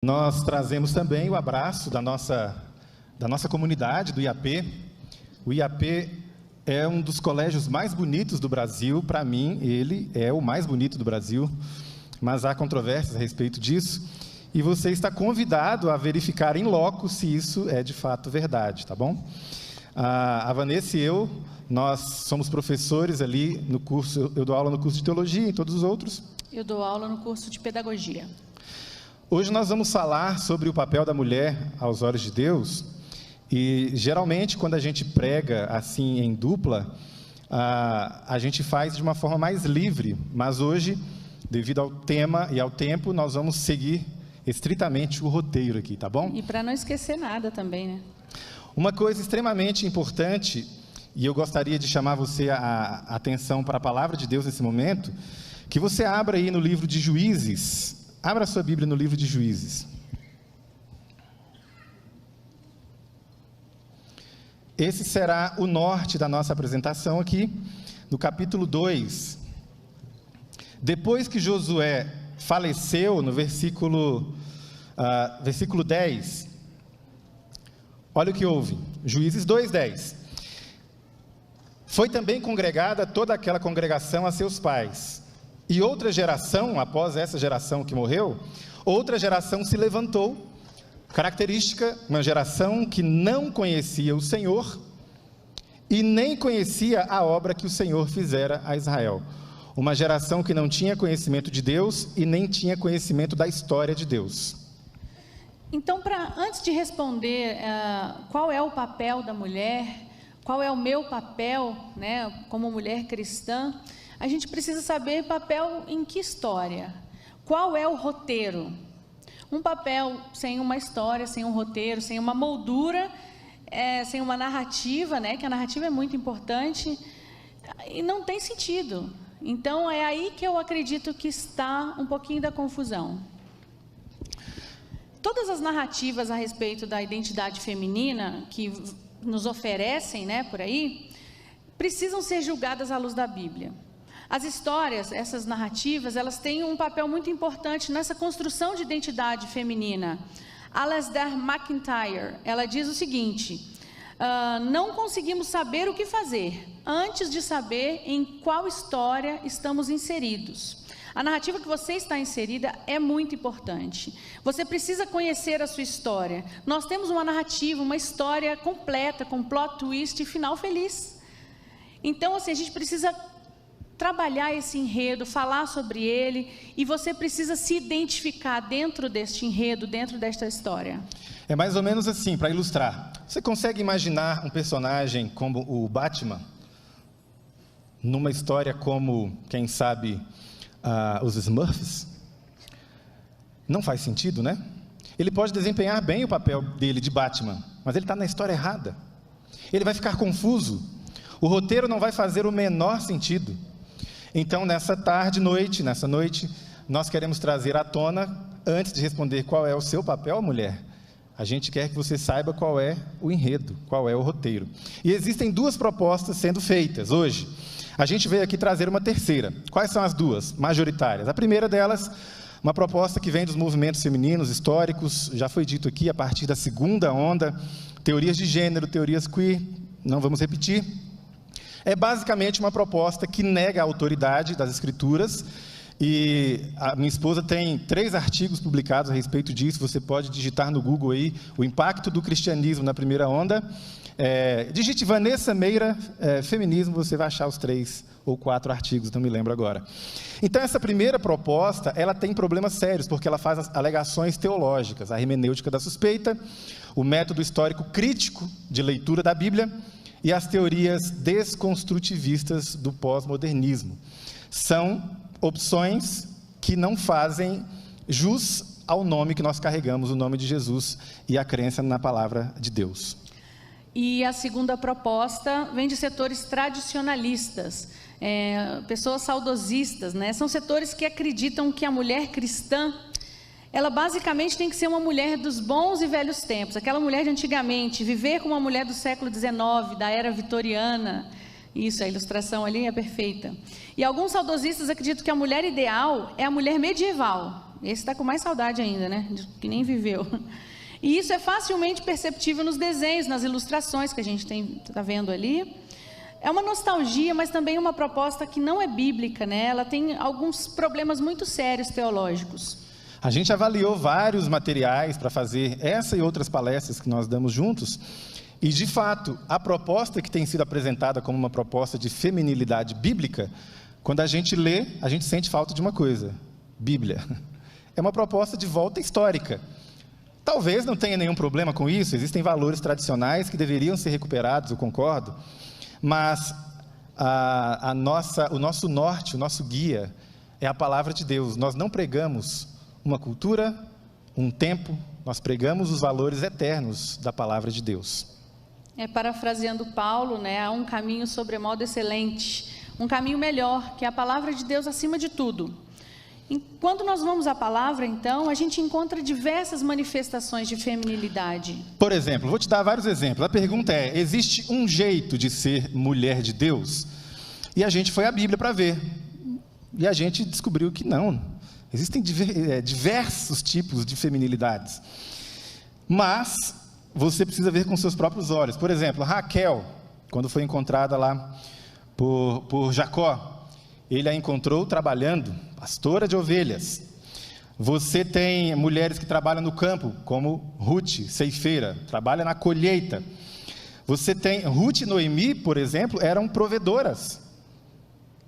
Nós trazemos também o abraço da nossa comunidade, do IAP. O IAP é um dos colégios mais bonitos do Brasil. Para mim, ele é o mais bonito do Brasil, mas há controvérsias a respeito disso. E você está convidado a verificar em loco se isso é de fato verdade, tá bom? A Vanessa e eu, nós somos professores ali no curso, eu dou aula no curso de teologia e todos os outros. Eu dou aula no curso de pedagogia. Hoje nós vamos falar sobre o papel da mulher aos olhos de Deus, e geralmente quando a gente prega assim em dupla, a gente faz de uma forma mais livre, mas hoje, devido ao tema e ao tempo, nós vamos seguir estritamente o roteiro aqui, tá bom? E para não esquecer nada também, né? Uma coisa extremamente importante, e eu gostaria de chamar você a atenção para a palavra de Deus nesse momento, que você abra aí no livro de Juízes. Abra a sua Bíblia no livro de Juízes. Esse será o norte da nossa apresentação aqui, no capítulo 2. Depois que Josué faleceu, no versículo 10, olha o que houve. Juízes 2:10. Foi também congregada toda aquela congregação a seus pais. E outra geração, após essa geração que morreu, outra geração se levantou, característica, uma geração que não conhecia o Senhor e nem conhecia a obra que o Senhor fizera a Israel. Uma geração que não tinha conhecimento de Deus e nem tinha conhecimento da história de Deus. Então, antes de responder qual é o papel da mulher, qual é o meu papel, né, como mulher cristã, a gente precisa saber papel em que história, qual é o roteiro. Um papel sem uma história, sem um roteiro, sem uma moldura, sem uma narrativa, né, que a narrativa é muito importante, e não tem sentido. Então é aí que eu acredito que está um pouquinho da confusão. Todas as narrativas a respeito da identidade feminina que nos oferecem, né, por aí, precisam ser julgadas à luz da Bíblia. As histórias, essas narrativas, elas têm um papel muito importante nessa construção de identidade feminina. Alasdair MacIntyre, ela diz o seguinte: não conseguimos saber o que fazer antes de saber em qual história estamos inseridos. A narrativa que você está inserida é muito importante. Você precisa conhecer a sua história. Nós temos uma narrativa, uma história completa, com plot twist e final feliz. Então, assim, a gente precisa trabalhar esse enredo, falar sobre ele, e você precisa se identificar dentro deste enredo, dentro desta história. É mais ou menos assim, para ilustrar. Você consegue imaginar um personagem como o Batman, numa história como, quem sabe, os Smurfs? Não faz sentido, né? Ele pode desempenhar bem o papel dele de Batman, mas ele está na história errada. Ele vai ficar confuso. O roteiro não vai fazer o menor sentido. Então, nessa noite, nós queremos trazer à tona, antes de responder qual é o seu papel, mulher, a gente quer que você saiba qual é o enredo, qual é o roteiro. E existem duas propostas sendo feitas hoje. A gente veio aqui trazer uma terceira. Quais são as duas majoritárias? A primeira delas, uma proposta que vem dos movimentos femininos históricos, já foi dito aqui, a partir da segunda onda, teorias de gênero, teorias queer, não vamos repetir. É basicamente uma proposta que nega a autoridade das Escrituras, e a minha esposa tem 3 artigos publicados a respeito disso. Você pode digitar no Google aí, o impacto do cristianismo na primeira onda. Digite Vanessa Meira, feminismo, você vai achar os 3 ou 4 artigos, não me lembro agora. Então, essa primeira proposta, ela tem problemas sérios, porque ela faz as alegações teológicas, a hermenêutica da suspeita, o método histórico crítico de leitura da Bíblia, e as teorias desconstrutivistas do pós-modernismo. São opções que não fazem jus ao nome que nós carregamos, o nome de Jesus e a crença na palavra de Deus. E a segunda proposta vem de setores tradicionalistas, pessoas saudosistas, né? São setores que acreditam que a mulher cristã, ela basicamente tem que ser uma mulher dos bons e velhos tempos, aquela mulher de antigamente, viver como uma mulher do século XIX, da era vitoriana. Isso, a ilustração ali é perfeita. E alguns saudosistas acreditam que a mulher ideal é a mulher medieval, Esse está com mais saudade ainda, né? Que nem viveu. E isso é facilmente perceptível nos desenhos, nas ilustrações que a gente está vendo ali. É uma nostalgia, mas também uma proposta que não é bíblica, né? Ela tem alguns problemas muito sérios teológicos. A gente avaliou vários materiais para fazer essa e outras palestras que nós damos juntos. E, de fato, a proposta que tem sido apresentada como uma proposta de feminilidade bíblica, quando a gente lê, a gente sente falta de uma coisa: Bíblia. É uma proposta de volta histórica. Talvez não tenha nenhum problema com isso, existem valores tradicionais que deveriam ser recuperados, eu concordo, mas o nosso norte, o nosso guia, é a palavra de Deus. Nós não pregamos uma cultura, um tempo, nós pregamos os valores eternos da palavra de Deus. Parafraseando Paulo, né, há um caminho sobremodo excelente, um caminho melhor, que é a palavra de Deus acima de tudo. E quando nós vamos à palavra, então, a gente encontra diversas manifestações de feminilidade. Por exemplo, vou te dar vários exemplos. A pergunta é: existe um jeito de ser mulher de Deus? E a gente foi à Bíblia para ver. E a gente descobriu que não. Existem diversos tipos de feminilidades. Mas você precisa ver com seus próprios olhos. Por exemplo, Raquel, quando foi encontrada lá por Jacó, ele a encontrou trabalhando, pastora de ovelhas. Você tem mulheres que trabalham no campo, como Ruth, ceifeira, trabalha na colheita. Você tem Ruth e Noemi, por exemplo, eram provedoras.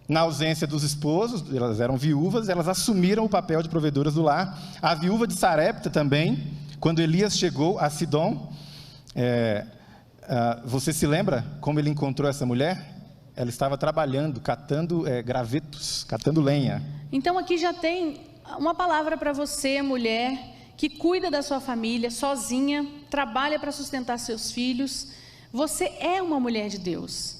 Na ausência dos esposos, elas eram viúvas, elas assumiram o papel de provedoras do lar. A viúva de Sarepta também, quando Elias chegou a Sidom, você se lembra como ele encontrou essa mulher? Ela estava trabalhando, catando gravetos, catando lenha. Então aqui já tem uma palavra para você, mulher, que cuida da sua família, sozinha, trabalha para sustentar seus filhos. Você é uma mulher de Deus.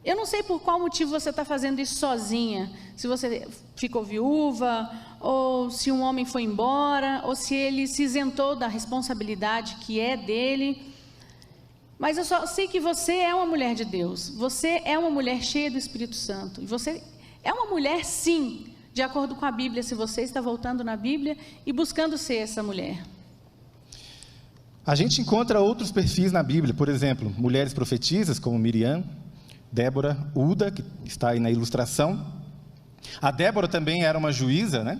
Eu não sei por qual motivo você está fazendo isso sozinha. Se você ficou viúva, ou se um homem foi embora, ou se ele se isentou da responsabilidade que é dele. Mas eu só sei que você é uma mulher de Deus. Você é uma mulher cheia do Espírito Santo. E você é uma mulher, sim, de acordo com a Bíblia, se você está voltando na Bíblia e buscando ser essa mulher. A gente encontra outros perfis na Bíblia. Por exemplo, mulheres profetisas como Miriam, Débora, Uda, que está aí na ilustração. A Débora também era uma juíza, né?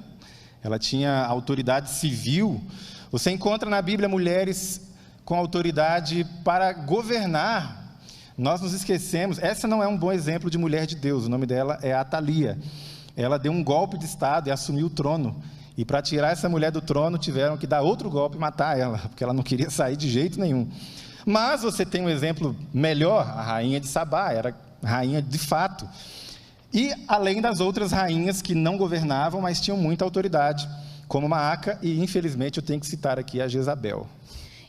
Ela tinha autoridade civil. Você encontra na Bíblia mulheres com autoridade para governar. Nós nos esquecemos, essa não é um bom exemplo de mulher de Deus, o nome dela é Atalia. Ela deu um golpe de estado e assumiu o trono. E para tirar essa mulher do trono, tiveram que dar outro golpe e matar ela, porque ela não queria sair de jeito nenhum. Mas você tem um exemplo melhor, a rainha de Sabá, era rainha de fato. E além das outras rainhas que não governavam, mas tinham muita autoridade, como Maaca, e infelizmente eu tenho que citar aqui a Jezabel.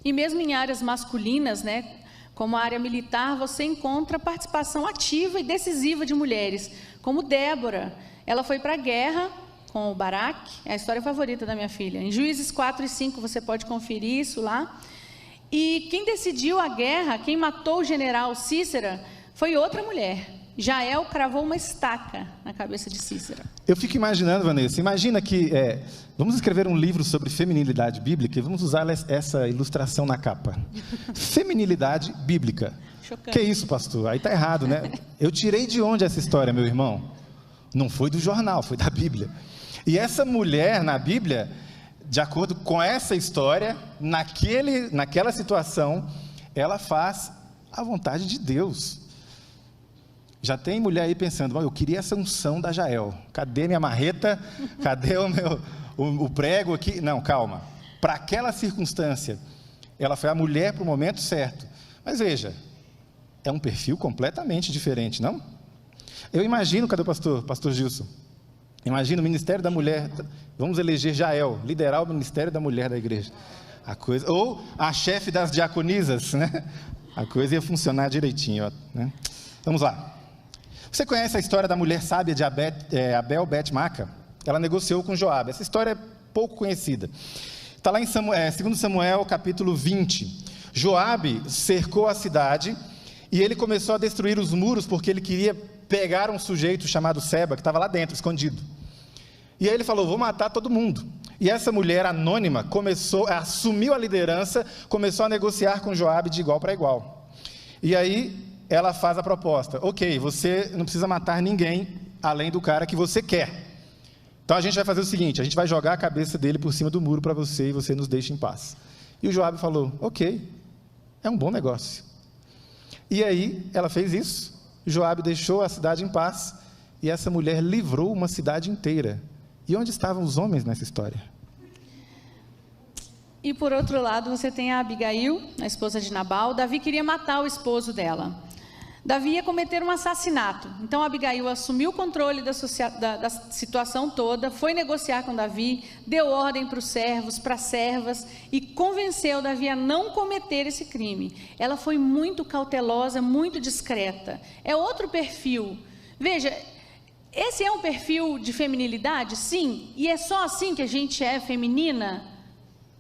E mesmo em áreas masculinas, né, como a área militar, você encontra participação ativa e decisiva de mulheres, como Débora. Ela foi para a guerra com o Baraque, é a história favorita da minha filha. Em Juízes 4 e 5 você pode conferir isso lá. E quem decidiu a guerra, quem matou o general Cícera, foi outra mulher. Jael cravou uma estaca na cabeça de Cícera. Eu fico imaginando, Vanessa, imagina que vamos escrever um livro sobre feminilidade bíblica e vamos usar essa ilustração na capa. Feminilidade bíblica. Chocante. Que isso, pastor? Aí está errado, né? Eu tirei de onde essa história, meu irmão? Não foi do jornal, foi da Bíblia. E essa mulher na Bíblia, de acordo com essa história, naquela situação, ela faz a vontade de Deus. Já tem mulher aí pensando: eu queria essa unção da Jael. Cadê minha marreta? Cadê o prego aqui? Não, calma. Para aquela circunstância, ela foi a mulher para o momento certo. Mas veja, é um perfil completamente diferente, não? Eu imagino, cadê o pastor Gilson? Imagina o Ministério da Mulher. Vamos eleger Jael, liderar o Ministério da Mulher da igreja. Ou a chefe das diaconisas, né? A coisa ia funcionar direitinho, né? Vamos lá. Você conhece a história da mulher sábia de Abel Bet-Maca? Ela negociou com Joabe. Essa história é pouco conhecida. Está lá em 2 Samuel, capítulo 20. Joabe cercou a cidade e ele começou a destruir os muros porque ele queria pegar um sujeito chamado Seba, que estava lá dentro, escondido. E aí ele falou: vou matar todo mundo. E essa mulher anônima assumiu a liderança, começou a negociar com Joabe de igual para igual. E aí ela faz a proposta: ok, você não precisa matar ninguém além do cara que você quer. Então a gente vai fazer o seguinte: a gente vai jogar a cabeça dele por cima do muro para você e você nos deixa em paz. E o Joabe falou: ok, é um bom negócio. E aí ela fez isso, Joabe deixou a cidade em paz e essa mulher livrou uma cidade inteira. E onde estavam os homens nessa história? E por outro lado, você tem a Abigail, a esposa de Nabal. Davi queria matar o esposo dela. Davi ia cometer um assassinato. Então Abigail assumiu o controle da situação toda, foi negociar com Davi, deu ordem para os servos, para as servas e convenceu Davi a não cometer esse crime. Ela foi muito cautelosa, muito discreta. É outro perfil. Veja, esse é um perfil de feminilidade? Sim. E é só assim que a gente é feminina?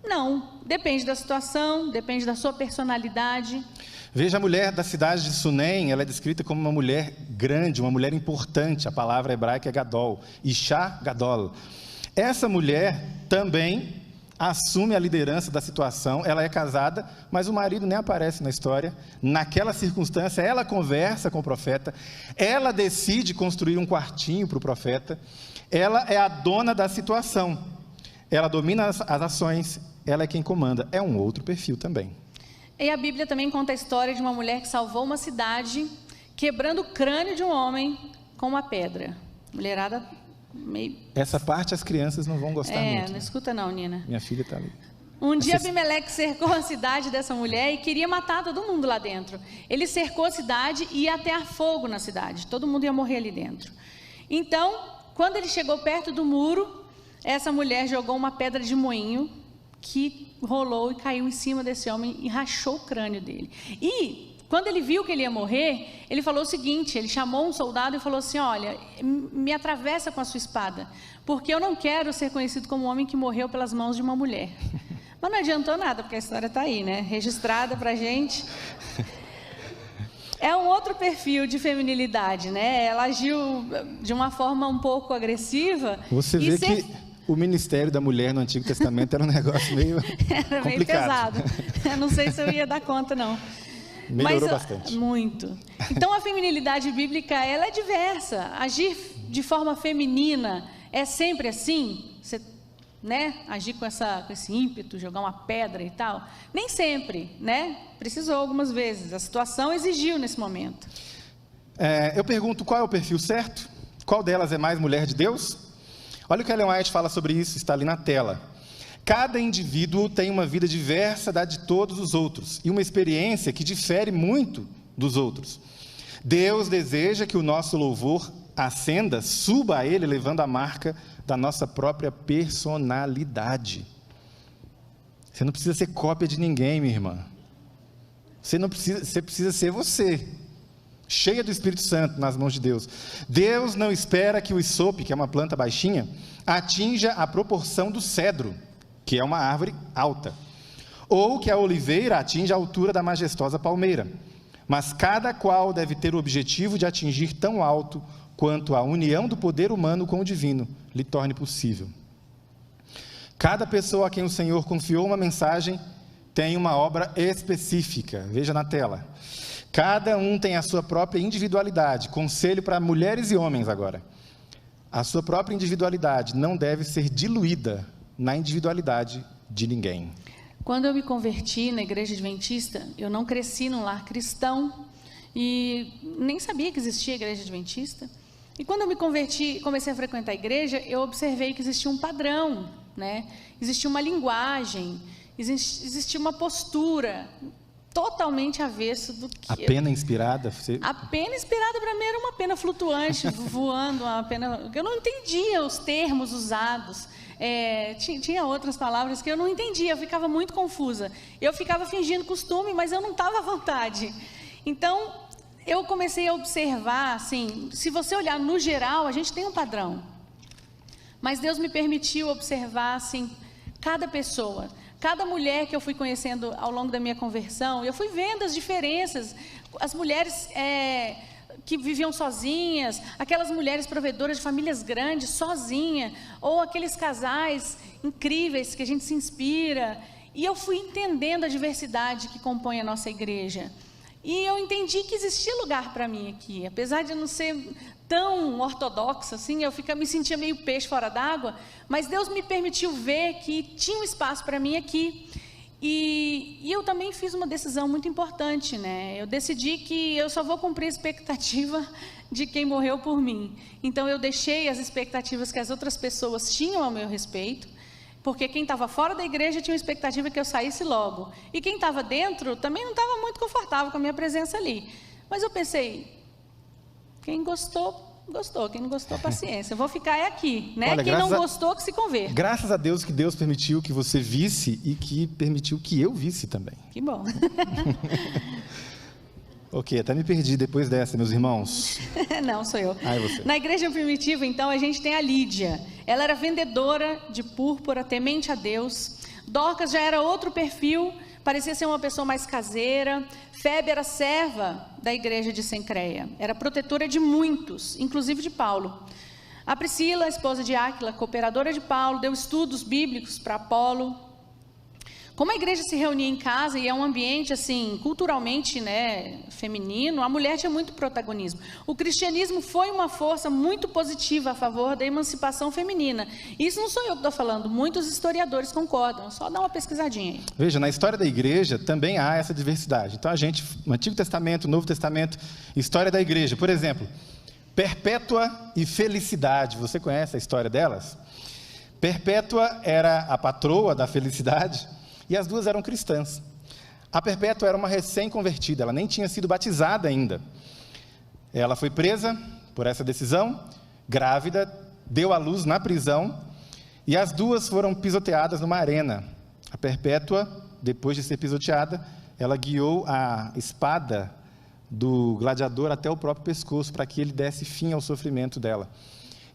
Não. Depende da situação, depende da sua personalidade. Veja a mulher da cidade de Sunem, ela é descrita como uma mulher grande, uma mulher importante. A palavra hebraica é Gadol, Isha Gadol. Essa mulher também assume a liderança da situação. Ela é casada, mas o marido nem aparece na história. Naquela circunstância, ela conversa com o profeta, ela decide construir um quartinho para o profeta. Ela é a dona da situação, ela domina as ações, ela é quem comanda. É um outro perfil também. E a Bíblia também conta a história de uma mulher que salvou uma cidade, quebrando o crânio de um homem com uma pedra. Mulherada meio... Essa parte as crianças não vão gostar muito. Não escuta não, Nina. Minha filha está ali. Um dia Abimeleque cercou a cidade dessa mulher e queria matar todo mundo lá dentro. Ele cercou a cidade e ia atear fogo na cidade. Todo mundo ia morrer ali dentro. Então, quando ele chegou perto do muro, essa mulher jogou uma pedra de moinho que rolou e caiu em cima desse homem e rachou o crânio dele. E quando ele viu que ele ia morrer, ele falou o seguinte: ele chamou um soldado e falou assim: olha, me atravessa com a sua espada, porque eu não quero ser conhecido como um homem que morreu pelas mãos de uma mulher. Mas não adiantou nada, porque a história está aí, né? Registrada pra gente. É um outro perfil de feminilidade, né? Ela agiu de uma forma um pouco agressiva. Você vê que o ministério da mulher no Antigo Testamento era um negócio meio era meio complicado. pesado. Eu não sei se eu ia dar conta, não. Melhorou bastante. Muito. Então, a feminilidade bíblica, ela é diversa. Agir de forma feminina é sempre assim? Você, né, agir com esse ímpeto, jogar uma pedra e tal? Nem sempre, né? Precisou algumas vezes. A situação exigiu nesse momento. Eu pergunto, qual é o perfil certo? Qual delas é mais mulher de Deus? Olha o que Ellen White fala sobre isso, está ali na tela. Cada indivíduo tem uma vida diversa da de todos os outros e uma experiência que difere muito dos outros. Deus deseja que o nosso louvor ascenda, suba a Ele, levando a marca da nossa própria personalidade. Você não precisa ser cópia de ninguém, minha irmã. Você precisa ser você, cheia do Espírito Santo nas mãos de Deus. Deus não espera que o isope, que é uma planta baixinha, atinja a proporção do cedro, que é uma árvore alta, ou que a oliveira atinja a altura da majestosa palmeira. Mas cada qual deve ter o objetivo de atingir tão alto quanto a união do poder humano com o divino lhe torne possível. Cada pessoa a quem o Senhor confiou uma mensagem tem uma obra específica. Veja na tela. Cada um tem a sua própria individualidade. Conselho para mulheres e homens agora. A sua própria individualidade não deve ser diluída na individualidade de ninguém. Quando eu me converti na igreja adventista, eu não cresci num lar cristão e nem sabia que existia igreja adventista. E quando eu me converti, comecei a frequentar a igreja, eu observei que existia um padrão, né? Existia uma linguagem, existia uma postura totalmente avesso do que... A pena inspirada? A pena inspirada para mim era uma pena flutuante, voando, uma pena... Eu não entendia os termos usados. Tinha outras palavras que eu não entendia, eu ficava muito confusa. Eu ficava fingindo costume, mas eu não estava à vontade. Então, eu comecei a observar, assim, se você olhar no geral, a gente tem um padrão. Mas Deus me permitiu observar, assim, cada pessoa, cada mulher que eu fui conhecendo ao longo da minha conversão, eu fui vendo as diferenças. As mulheres que viviam sozinhas, aquelas mulheres provedoras de famílias grandes, sozinha, ou aqueles casais incríveis que a gente se inspira. E eu fui entendendo a diversidade que compõe a nossa igreja. E eu entendi que existia lugar para mim aqui, apesar de não ser tão ortodoxa assim, eu me sentia meio peixe fora d'água, mas Deus me permitiu ver que tinha um espaço para mim aqui. E eu também fiz uma decisão muito importante, né? Eu decidi que eu só vou cumprir a expectativa de quem morreu por mim. Então eu deixei as expectativas que as outras pessoas tinham ao meu respeito, porque quem estava fora da igreja tinha uma expectativa que eu saísse logo. E quem estava dentro também não estava muito confortável com a minha presença ali. Mas eu pensei, quem gostou, gostou. Quem não gostou, paciência. Eu vou ficar aqui, né? Olha, quem não gostou, que se converta. Graças a Deus que Deus permitiu que você visse e que permitiu que eu visse também. Que bom. Ok, até me perdi depois dessa, meus irmãos. Não, sou eu. Ah, é você. Na igreja primitiva, então, a gente tem a Lídia. Ela era vendedora de púrpura, temente a Deus. Dorcas já era outro perfil, parecia ser uma pessoa mais caseira. Febe era serva da igreja de Cencreia. Era protetora de muitos, inclusive de Paulo. A Priscila, esposa de Áquila, cooperadora de Paulo, deu estudos bíblicos para Apolo. Como a igreja se reunia em casa e é um ambiente assim, culturalmente, né, feminino, a mulher tinha muito protagonismo. O cristianismo foi uma força muito positiva a favor da emancipação feminina. Isso não sou eu que estou falando, muitos historiadores concordam, só dá uma pesquisadinha aí. Veja, na história da igreja também há essa diversidade. Então no Antigo Testamento, Novo Testamento, história da igreja, por exemplo, Perpétua e Felicidade, você conhece a história delas? Perpétua era a patroa da Felicidade, e as duas eram cristãs. A Perpétua era uma recém-convertida, ela nem tinha sido batizada ainda. Ela foi presa por essa decisão, grávida, deu à luz na prisão, e as duas foram pisoteadas numa arena. A Perpétua, depois de ser pisoteada, ela guiou a espada do gladiador até o próprio pescoço, para que ele desse fim ao sofrimento dela.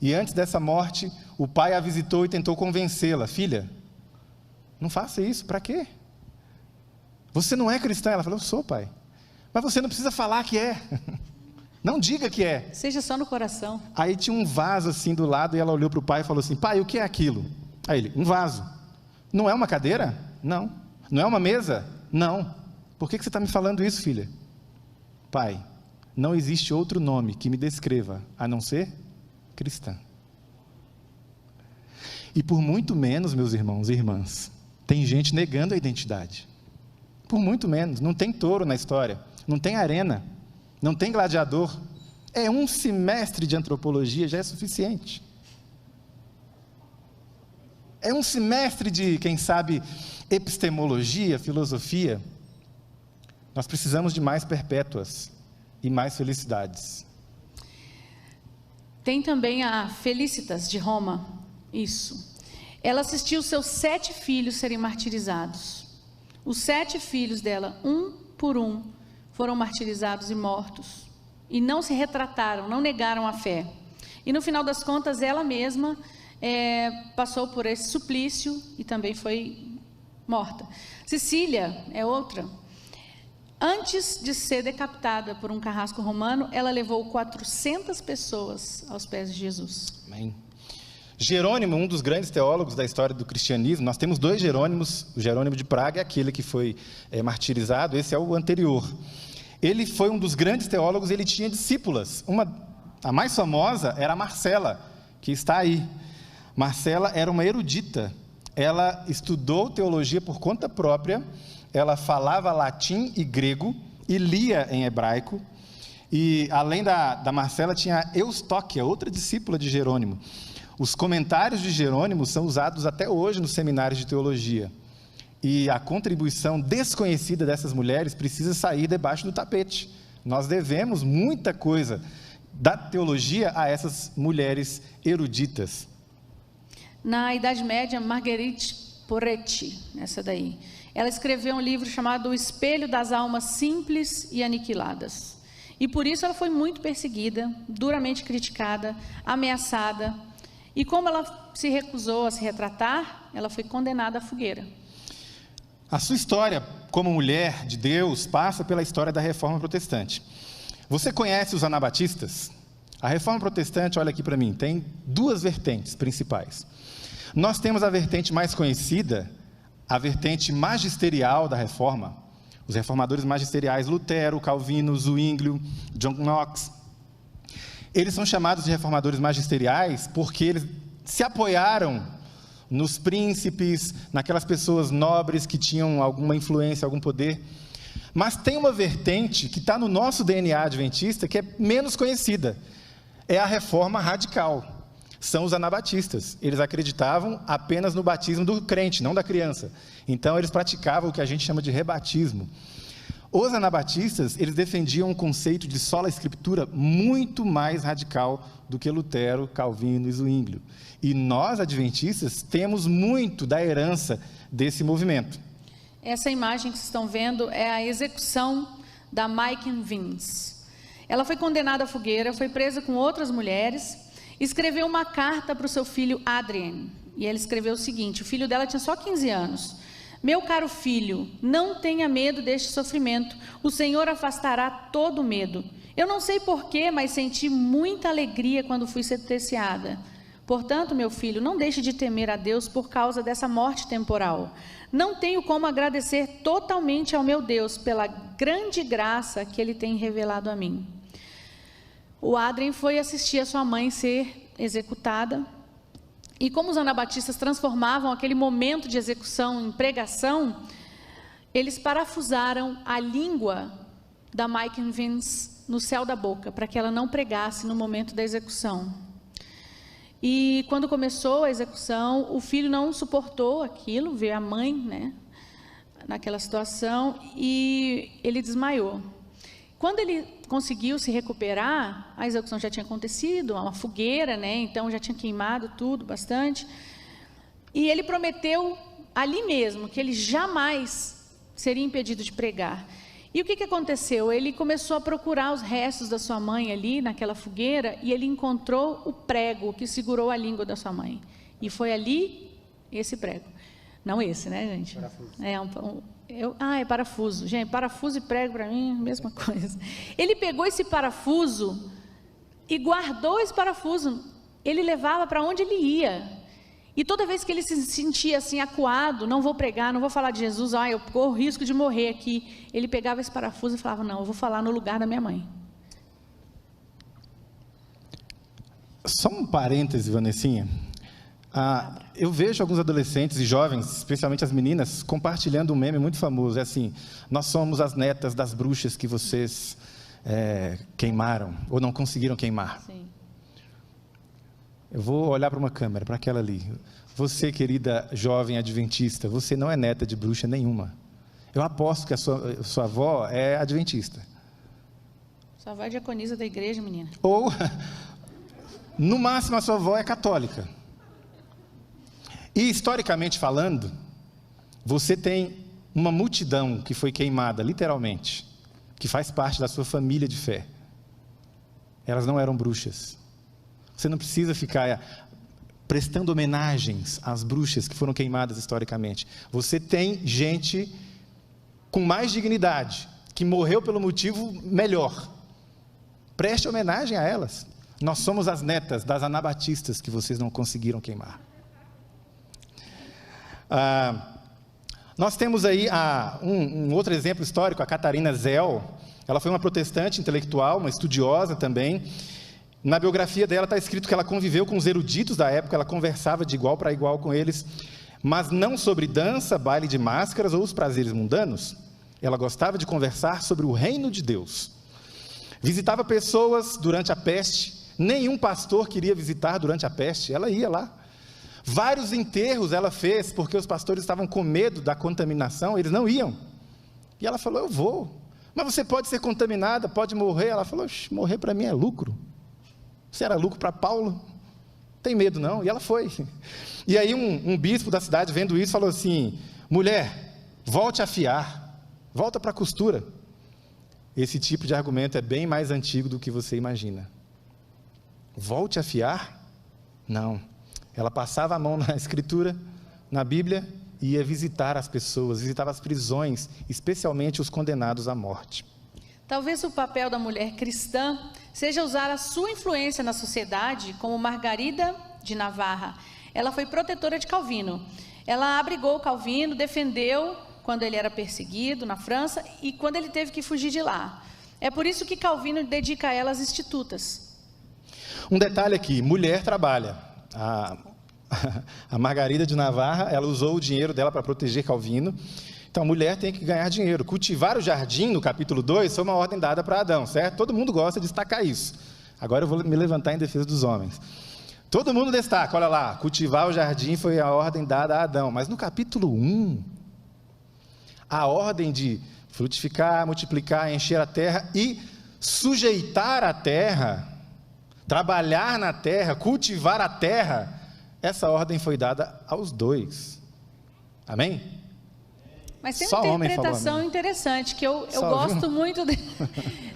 E antes dessa morte, o pai a visitou e tentou convencê-la. Filha, não faça isso, para quê? Você não é cristã. Ela falou, eu sou, pai. Mas você não precisa falar que é. Não diga que é. Seja só no coração. Aí tinha um vaso assim do lado, e ela olhou para o pai e falou assim, pai, o que é aquilo? Aí ele, um vaso. Não é uma cadeira? Não. Não é uma mesa? Não. Por que você está me falando isso, filha? Pai, não existe outro nome que me descreva, a não ser cristã. E por muito menos, meus irmãos e irmãs, tem gente negando a identidade. Por muito menos. Não tem touro na história. Não tem arena. Não tem gladiador. É um semestre de antropologia, já é suficiente. É um semestre de, quem sabe, epistemologia, filosofia. Nós precisamos de mais perpétuas e mais felicidades. Tem também a Felicitas de Roma. Isso. Ela assistiu seus 7 filhos serem martirizados. Os 7 filhos dela, um por um, foram martirizados e mortos. E não se retrataram, não negaram a fé. E no final das contas, ela mesma passou por esse suplício e também foi morta. Cecília é outra. Antes de ser decapitada por um carrasco romano, ela levou 400 pessoas aos pés de Jesus. Amém. Jerônimo, um dos grandes teólogos da história do cristianismo, nós temos 2 Jerônimos, o Jerônimo de Praga é aquele que foi martirizado, esse é o anterior. Ele foi um dos grandes teólogos, ele tinha discípulas, a mais famosa era a Marcela, que está aí. Marcela era uma erudita, ela estudou teologia por conta própria, ela falava latim e grego e lia em hebraico, e além da Marcela tinha a Eustóquia, outra discípula de Jerônimo. Os comentários de Jerônimo são usados até hoje nos seminários de teologia. E a contribuição desconhecida dessas mulheres precisa sair debaixo do tapete. Nós devemos muita coisa da teologia a essas mulheres eruditas. Na Idade Média, Marguerite Poretti, essa daí, ela escreveu um livro chamado O Espelho das Almas Simples e Aniquiladas. E por isso ela foi muito perseguida, duramente criticada, ameaçada. E como ela se recusou a se retratar, ela foi condenada à fogueira. A sua história como mulher de Deus passa pela história da Reforma Protestante. Você conhece os anabatistas? A Reforma Protestante, olha aqui para mim, tem duas vertentes principais. Nós temos a vertente mais conhecida, a vertente magisterial da Reforma. Os reformadores magisteriais, Lutero, Calvino, Zwinglio, John Knox. Eles são chamados de reformadores magisteriais porque eles se apoiaram nos príncipes, naquelas pessoas nobres que tinham alguma influência, algum poder. Mas tem uma vertente que está no nosso DNA adventista que é menos conhecida. É a reforma radical. São os anabatistas. Eles acreditavam apenas no batismo do crente, não da criança. Então, eles praticavam o que a gente chama de rebatismo. Os anabatistas, eles defendiam um conceito de sola escritura muito mais radical do que Lutero, Calvino e Zwinglio. E nós, adventistas, temos muito da herança desse movimento. Essa imagem que vocês estão vendo é a execução da Maiken Vince. Ela foi condenada à fogueira, foi presa com outras mulheres, escreveu uma carta para o seu filho Adrien, e ela escreveu o seguinte, o filho dela tinha só 15 anos, meu caro filho, não tenha medo deste sofrimento, o Senhor afastará todo medo, eu não sei porquê, mas senti muita alegria quando fui sentenciada, portanto meu filho, não deixe de temer a Deus por causa dessa morte temporal, não tenho como agradecer totalmente ao meu Deus pela grande graça que Ele tem revelado a mim. O Adrien foi assistir a sua mãe ser executada, e como os anabatistas transformavam aquele momento de execução em pregação, eles parafusaram a língua da Maiken Vince no céu da boca, para que ela não pregasse no momento da execução. E quando começou a execução, o filho não suportou aquilo, ver a mãe, né, naquela situação, e ele desmaiou. Quando ele conseguiu se recuperar, a execução já tinha acontecido, uma fogueira, né? Então já tinha queimado tudo bastante. E ele prometeu ali mesmo que ele jamais seria impedido de pregar. E o que aconteceu? Ele começou a procurar os restos da sua mãe ali naquela fogueira e ele encontrou o prego que segurou a língua da sua mãe. E foi ali esse prego. Não esse, né, gente? Parafuso. É parafuso. Gente, parafuso e prego para mim é a mesma coisa. Ele pegou esse parafuso e guardou esse parafuso. Ele levava para onde ele ia. E toda vez que ele se sentia assim acuado, não vou pregar, não vou falar de Jesus, eu corro risco de morrer aqui. Ele pegava esse parafuso e falava, não, eu vou falar no lugar da minha mãe. Só um parêntese, Vanessinha. Eu vejo alguns adolescentes e jovens, especialmente as meninas, compartilhando um meme muito famoso. É assim, nós somos as netas das bruxas que vocês queimaram, ou não conseguiram queimar. Sim. Eu vou olhar para uma câmera, para aquela ali. Você, querida jovem adventista, você não é neta de bruxa nenhuma. Eu aposto que a sua avó é adventista. Sua avó é diaconisa da igreja, menina. Ou, no máximo, a sua avó é católica. E, historicamente falando, você tem uma multidão que foi queimada, literalmente, que faz parte da sua família de fé. Elas não eram bruxas. Você não precisa ficar prestando homenagens às bruxas que foram queimadas historicamente. Você tem gente com mais dignidade, que morreu pelo motivo melhor. Preste homenagem a elas. Nós somos as netas das anabatistas que vocês não conseguiram queimar. Nós temos aí um outro exemplo histórico, a Catarina Zell. Ela foi uma protestante intelectual, uma estudiosa também. Na biografia dela está escrito que ela conviveu com os eruditos da época, ela conversava de igual para igual com eles, mas não sobre dança, baile de máscaras ou os prazeres mundanos. Ela gostava de conversar sobre o reino de Deus. Visitava pessoas durante a peste, nenhum pastor queria visitar durante a peste, ela ia lá. Vários enterros ela fez, porque os pastores estavam com medo da contaminação, eles não iam. E ela falou, eu vou. Mas você pode ser contaminada, pode morrer. Ela falou, morrer para mim é lucro. Se era lucro para Paulo, não tem medo não. E ela foi. E aí um bispo da cidade, vendo isso, falou assim, mulher, volte a fiar, volta para a costura. Esse tipo de argumento é bem mais antigo do que você imagina. Volte a fiar? Não. Ela passava a mão na escritura, na Bíblia, e ia visitar as pessoas, visitava as prisões, especialmente os condenados à morte. Talvez o papel da mulher cristã seja usar a sua influência na sociedade, como Margarida de Navarra. Ela foi protetora de Calvino. Ela abrigou Calvino, defendeu quando ele era perseguido na França e quando ele teve que fugir de lá. É por isso que Calvino dedica a ela as Institutas. Um detalhe aqui, mulher trabalha. A Margarida de Navarra, ela usou o dinheiro dela para proteger Calvino. Então, mulher tem que ganhar dinheiro. Cultivar o jardim, no capítulo 2, foi uma ordem dada para Adão, certo? Todo mundo gosta de destacar isso. Agora eu vou me levantar em defesa dos homens. Todo mundo destaca, olha lá, cultivar o jardim foi a ordem dada a Adão. Mas no capítulo 1, a ordem de frutificar, multiplicar, encher a terra e sujeitar a terra, trabalhar na terra, cultivar a terra, essa ordem foi dada aos dois. Amém? Mas tem uma interpretação interessante, que eu gosto muito de...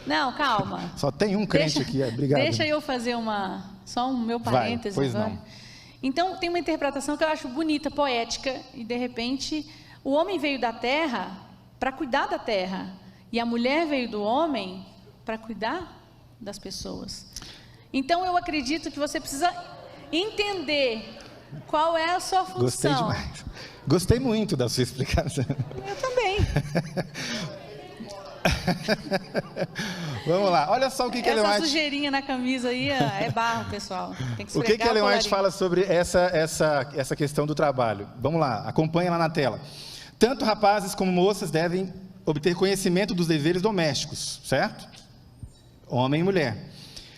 Não, calma. Só tem um crente aqui, obrigado. Deixa eu fazer só um meu parêntese agora. Não. Então, tem uma interpretação que eu acho bonita, poética, e de repente, o homem veio da terra para cuidar da terra, e a mulher veio do homem para cuidar das pessoas. Então, eu acredito que você precisa entender qual é a sua função. Gostei demais. Gostei muito da sua explicação. Eu também. Vamos lá, olha só o que Ellen White... Essa sujeirinha na camisa aí é barro, pessoal. Tem que o que Ellen White fala sobre essa questão do trabalho? Vamos lá, acompanha lá na tela. Tanto rapazes como moças devem obter conhecimento dos deveres domésticos, certo? Homem e mulher.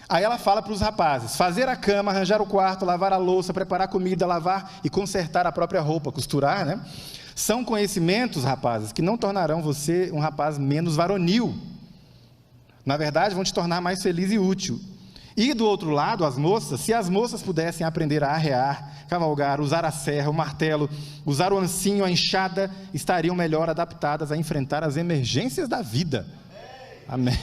Aí ela fala para os rapazes: fazer a cama, arranjar o quarto, lavar a louça, preparar comida, lavar e consertar a própria roupa, costurar, né? São conhecimentos, rapazes, que não tornarão você um rapaz menos varonil. Na verdade, vão te tornar mais feliz e útil. E do outro lado, as moças, se as moças pudessem aprender a arrear, cavalgar, usar a serra, o martelo, usar o ancinho, a enxada, estariam melhor adaptadas a enfrentar as emergências da vida. Amém.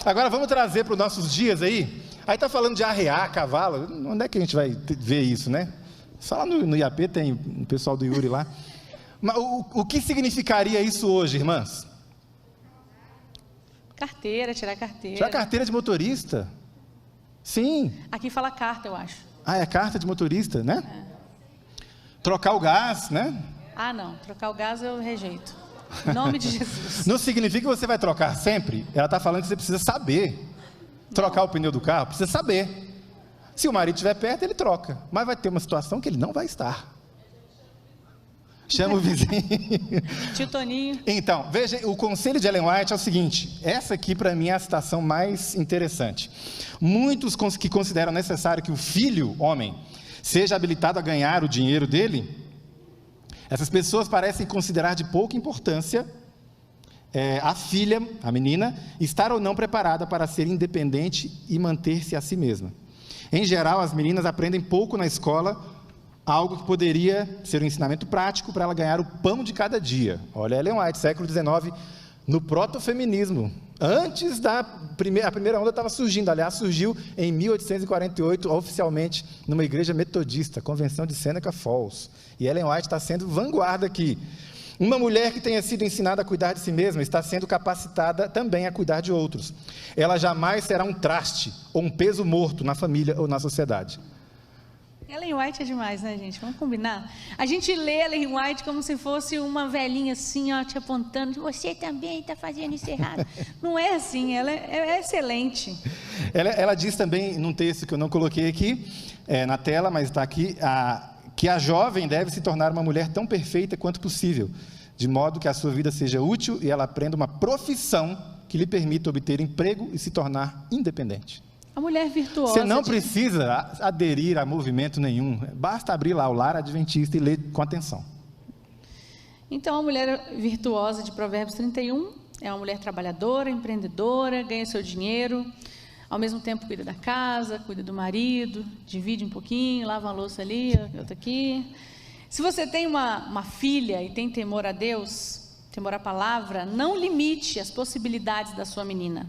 Agora vamos trazer para os nossos dias aí. Aí está falando de arrear cavalo. Onde é que a gente vai ver isso, né? Só lá no IAP tem o pessoal do Yuri lá. Mas o que significaria isso hoje, irmãs? Carteira, tirar carteira. Tirar carteira de motorista. Sim. Aqui fala carta, eu acho. Ah, é carta de motorista, né? É. Trocar o gás, né? Ah, não. Trocar o gás eu rejeito. Em nome de Jesus. Não significa que você vai trocar sempre. Ela está falando que você precisa saber. Trocar o pneu do carro, precisa saber. Se o marido estiver perto, ele troca. Mas vai ter uma situação que ele não vai estar. Chama o vizinho. Tio Toninho. Então, veja, o conselho de Ellen White é o seguinte. Essa aqui, para mim, é a citação mais interessante. Muitos que consideram necessário que o filho, homem, seja habilitado a ganhar o dinheiro dele, essas pessoas parecem considerar de pouca importância a filha, a menina, estar ou não preparada para ser independente e manter-se a si mesma. Em geral, as meninas aprendem pouco na escola, algo que poderia ser um ensinamento prático para ela ganhar o pão de cada dia. Olha, Ellen White, século XIX, no protofeminismo. Antes a primeira onda estava surgindo, aliás, surgiu em 1848, oficialmente, numa igreja metodista, Convenção de Seneca Falls. E Ellen White está sendo vanguarda aqui. Uma mulher que tenha sido ensinada a cuidar de si mesma está sendo capacitada também a cuidar de outros. Ela jamais será um traste ou um peso morto na família ou na sociedade. Ellen White é demais, né, gente? Vamos combinar? A gente lê Ellen White como se fosse uma velhinha assim, ó, te apontando, você também está fazendo isso errado. Não é assim, ela é excelente. Ela diz também, num texto que eu não coloquei aqui, na tela, mas está aqui, que a jovem deve se tornar uma mulher tão perfeita quanto possível, de modo que a sua vida seja útil e ela aprenda uma profissão que lhe permita obter emprego e se tornar independente. A mulher virtuosa... Você não precisa aderir a movimento nenhum, basta abrir lá o Lar Adventista e ler com atenção. Então, a mulher virtuosa de Provérbios 31 é uma mulher trabalhadora, empreendedora, ganha seu dinheiro, ao mesmo tempo cuida da casa, cuida do marido, divide um pouquinho, lava uma louça ali, outra aqui. Se você tem uma filha e tem temor a Deus, temor à palavra, não limite as possibilidades da sua menina.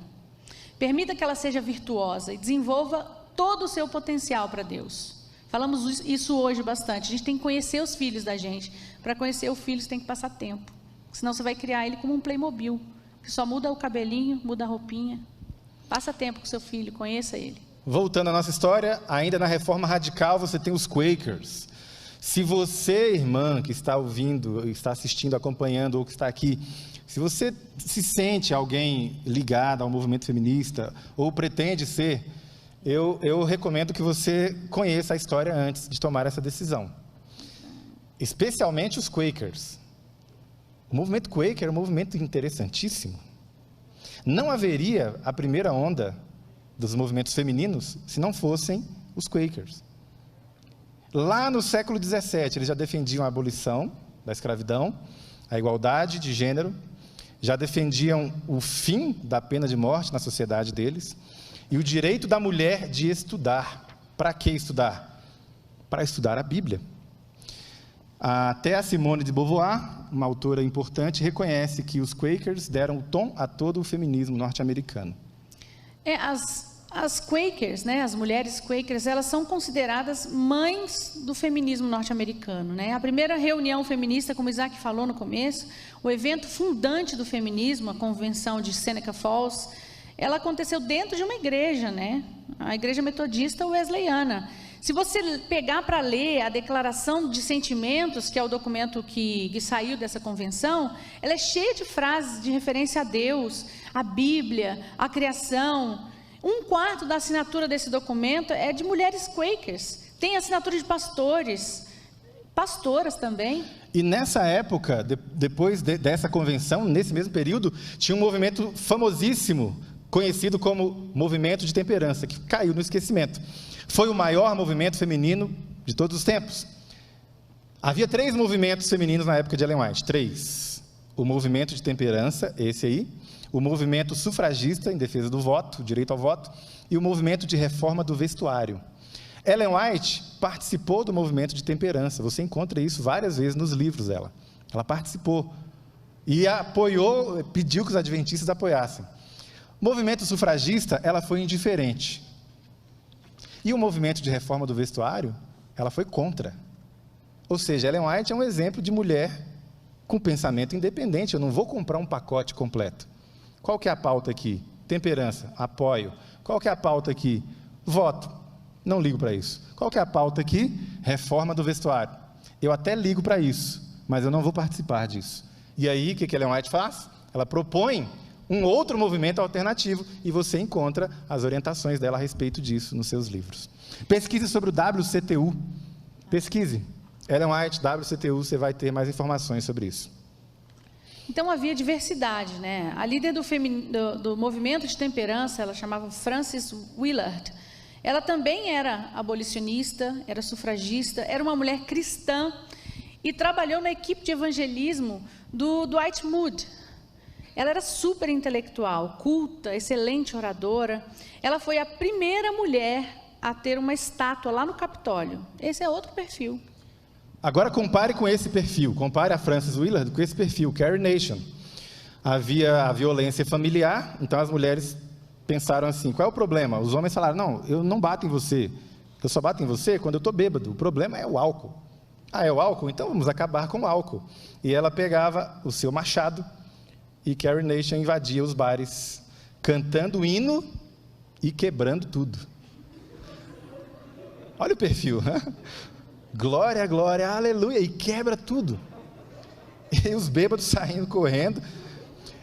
Permita que ela seja virtuosa e desenvolva todo o seu potencial para Deus. Falamos isso hoje bastante. A gente tem que conhecer os filhos da gente. Para conhecer o filho, você tem que passar tempo. Senão você vai criar ele como um Playmobil. que só muda o cabelinho, muda a roupinha. Passa tempo com seu filho, conheça ele. Voltando à nossa história, ainda na Reforma Radical você tem os Quakers. Se você, irmã, que está ouvindo, está assistindo, acompanhando, ou que está aqui, se você se sente alguém ligado ao movimento feminista, ou pretende ser, eu recomendo que você conheça a história antes de tomar essa decisão. Especialmente os Quakers. O movimento Quaker é um movimento interessantíssimo. Não haveria a primeira onda dos movimentos femininos se não fossem os Quakers. Lá no século XVII, eles já defendiam a abolição da escravidão, a igualdade de gênero, já defendiam o fim da pena de morte na sociedade deles e o direito da mulher de estudar. Para que estudar? Para estudar a Bíblia. Até a Simone de Beauvoir, uma autora importante, reconhece que os Quakers deram o tom a todo o feminismo norte-americano. As Quakers, né, as mulheres Quakers, elas são consideradas mães do feminismo norte-americano, né? A primeira reunião feminista, como Isaac falou no começo, o evento fundante do feminismo, a convenção de Seneca Falls, ela aconteceu dentro de uma igreja, né? A igreja metodista wesleyana. Se você pegar para ler a Declaração de Sentimentos, que é o documento que saiu dessa convenção, ela é cheia de frases de referência a Deus, a Bíblia, a criação. 1/4 da assinatura desse documento é de mulheres Quakers. Tem assinatura de pastores, pastoras também. E nessa época, depois dessa convenção, nesse mesmo período, tinha um movimento famosíssimo, conhecido como Movimento de Temperança, que caiu no esquecimento. Foi o maior movimento feminino de todos os tempos. Havia 3 movimentos femininos na época de Ellen White. 3. O movimento de temperança, esse aí. O movimento sufragista, em defesa do voto, direito ao voto. E o movimento de reforma do vestuário. Ellen White participou do movimento de temperança. Você encontra isso várias vezes nos livros dela. Ela participou. E apoiou, pediu que os adventistas apoiassem. O movimento sufragista, ela foi indiferente. E o movimento de reforma do vestuário, ela foi contra. Ou seja, Ellen White é um exemplo de mulher com pensamento independente. Eu não vou comprar um pacote completo. Qual que é a pauta aqui? Temperança, apoio. Qual que é a pauta aqui? Voto. Não ligo para isso. Qual que é a pauta aqui? Reforma do vestuário. Eu até ligo para isso, mas eu não vou participar disso. E aí, o que a Ellen White faz? Ela propõe um outro movimento alternativo e você encontra as orientações dela a respeito disso nos seus livros. Pesquise sobre o WCTU. Pesquise. Ellen White, WCTU, você vai ter mais informações sobre isso. Então havia diversidade, né? A líder do movimento de temperança, ela chamava Frances Willard. Ela também era abolicionista, era sufragista, era uma mulher cristã e trabalhou na equipe de evangelismo do Dwight Moody. Ela era super intelectual, culta, excelente oradora. Ela foi a primeira mulher a ter uma estátua lá no Capitólio. Esse é outro perfil. Agora compare com esse perfil, compare a Frances Willard com esse perfil, Carrie Nation. Havia a violência familiar, então as mulheres pensaram assim, qual é o problema? Os homens falaram, não, eu não bato em você, eu só bato em você quando eu estou bêbado, o problema é o álcool. Ah, é o álcool? Então vamos acabar com o álcool. E ela pegava o seu machado e Carrie Nation invadia os bares, cantando o hino e quebrando tudo. Olha o perfil, né? Glória, glória, aleluia, e quebra tudo. E os bêbados saindo correndo.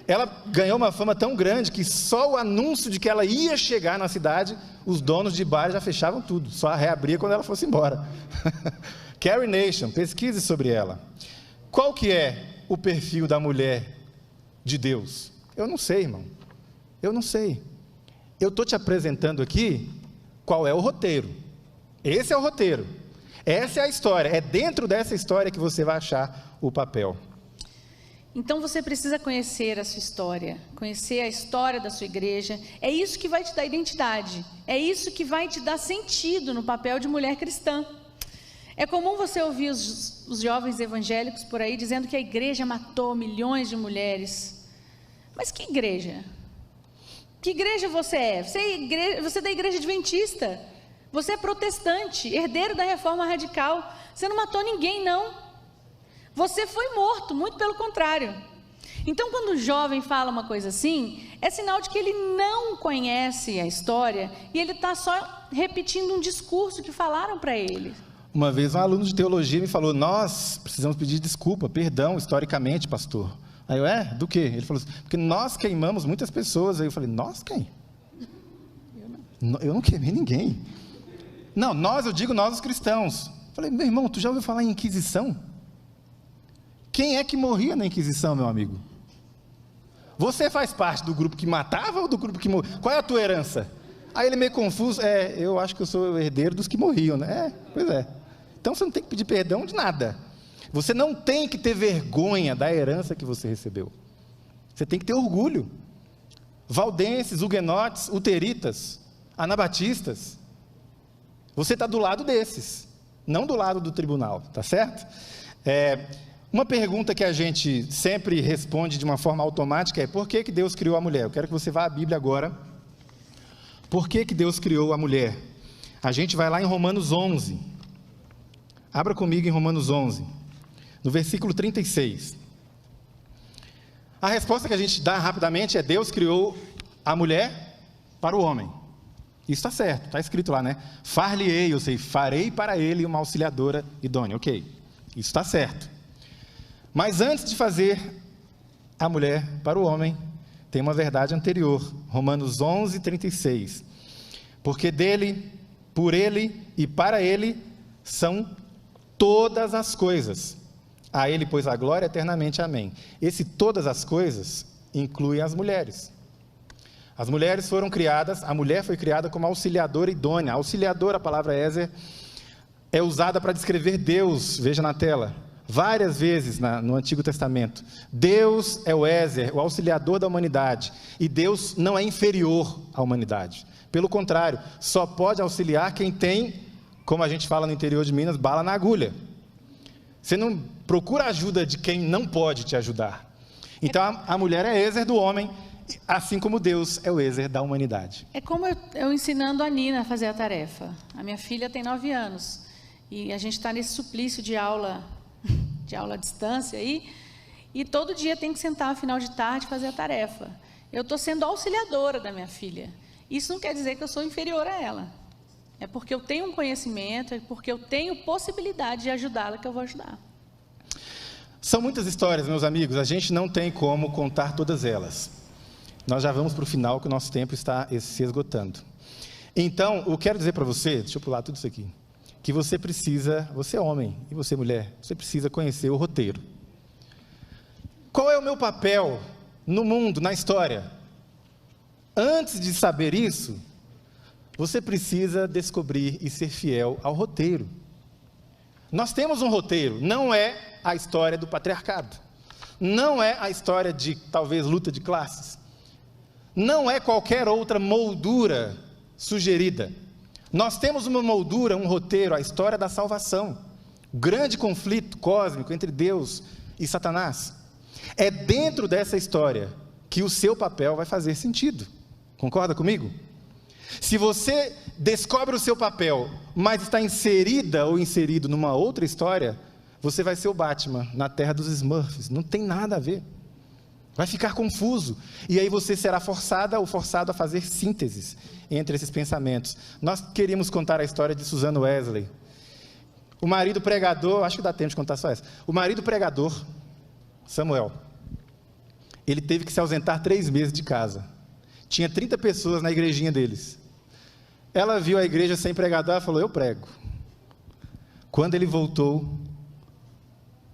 Ela ganhou uma fama tão grande que só o anúncio de que ela ia chegar na cidade, os donos de bar já fechavam tudo, só reabria quando ela fosse embora. Carrie Nation, pesquise sobre ela. Qual que é o perfil da mulher de Deus? Eu não sei, irmão. Eu não sei. Eu estou te apresentando aqui qual é o roteiro. Esse é o roteiro. Essa é a história. É dentro dessa história que você vai achar o papel. Então você precisa conhecer a sua história, conhecer a história da sua igreja. É isso que vai te dar identidade. É isso que vai te dar sentido no papel de mulher cristã. É comum você ouvir os jovens evangélicos por aí dizendo que a igreja matou milhões de mulheres. Mas que igreja? Que igreja você é? Você é da igreja adventista. Você é protestante, herdeiro da reforma radical. Você não matou ninguém, não. Você foi morto, muito pelo contrário. Então, quando o jovem fala uma coisa assim, é sinal de que ele não conhece a história e ele está só repetindo um discurso que falaram para ele. Uma vez um aluno de teologia me falou: nós precisamos pedir desculpa, perdão, historicamente, pastor. Aí eu, do quê? Ele falou assim: porque nós queimamos muitas pessoas. Aí eu falei: nós quem? Eu não queimei ninguém. Não, nós, eu digo nós os cristãos. Eu falei: meu irmão, tu já ouviu falar em Inquisição? Quem é que morria na Inquisição, meu amigo? Você faz parte do grupo que matava ou do grupo que morria? Qual é a tua herança? Aí ele meio confuso: eu acho que eu sou o herdeiro dos que morriam, né? Pois é. Então você não tem que pedir perdão de nada. Você não tem que ter vergonha da herança que você recebeu. Você tem que ter orgulho. Valdenses, huguenotes, luteritas, anabatistas. Você está do lado desses, não do lado do tribunal, tá certo? Uma pergunta que a gente sempre responde de uma forma automática é: por que que Deus criou a mulher? Eu quero que você vá à Bíblia agora. Por que que Deus criou a mulher? A gente vai lá em Romanos 11. Abra comigo em Romanos 11, no versículo 36. A resposta que a gente dá rapidamente é: Deus criou a mulher para o homem. Isso está certo, está escrito lá, né? Far-lhe-ei, ou seja, farei para ele uma auxiliadora idônea. Ok, isso está certo. Mas antes de fazer a mulher para o homem, tem uma verdade anterior. Romanos 11, 36. Porque dele, por ele e para ele são todas as coisas. A ele, pois, a glória eternamente. Amém. Esse todas as coisas inclui as mulheres. As mulheres foram criadas, a mulher foi criada como auxiliadora idônea. Auxiliadora, a palavra Ézer, é usada para descrever Deus. Veja na tela. Várias vezes no Antigo Testamento. Deus é o Ézer, o auxiliador da humanidade. E Deus não é inferior à humanidade. Pelo contrário, só pode auxiliar quem tem, como a gente fala no interior de Minas, bala na agulha. Você não procura ajuda de quem não pode te ajudar. Então a mulher é Ézer do homem, assim como Deus é o Ézer da humanidade. É como eu ensinando a Nina a fazer a tarefa. A minha filha tem 9 anos. E a gente está nesse suplício de aula à distância aí, e todo dia tem que sentar no final de tarde e fazer a tarefa. Eu estou sendo auxiliadora da minha filha. Isso não quer dizer que eu sou inferior a ela. É porque eu tenho um conhecimento, é porque eu tenho possibilidade de ajudá-la que eu vou ajudar. São muitas histórias, meus amigos, a gente não tem como contar todas elas. Nós já vamos para o final, que o nosso tempo está se esgotando. Então, eu quero dizer para você, deixa eu pular tudo isso aqui, que você é homem e você mulher, você precisa conhecer o roteiro. Qual é o meu papel no mundo, na história? Antes de saber isso, você precisa descobrir e ser fiel ao roteiro. Nós temos um roteiro, não é a história do patriarcado, não é a história de, talvez, luta de classes, não é qualquer outra moldura sugerida. Nós temos uma moldura, um roteiro, a história da salvação, o grande conflito cósmico entre Deus e Satanás. É dentro dessa história que o seu papel vai fazer sentido. Concorda comigo? Se você descobre o seu papel, mas está inserida ou inserido numa outra história, você vai ser o Batman na terra dos Smurfs. Não tem nada a ver. Vai ficar confuso. E aí você será forçada ou forçado a fazer sínteses entre esses pensamentos. Nós queríamos contar a história de Susan Wesley. O marido pregador, acho que dá tempo de contar só essa. O marido pregador, Samuel, ele teve que se ausentar 3 meses de casa. Tinha 30 pessoas na igrejinha deles. Ela viu a igreja sem pregador e falou: eu prego. Quando ele voltou,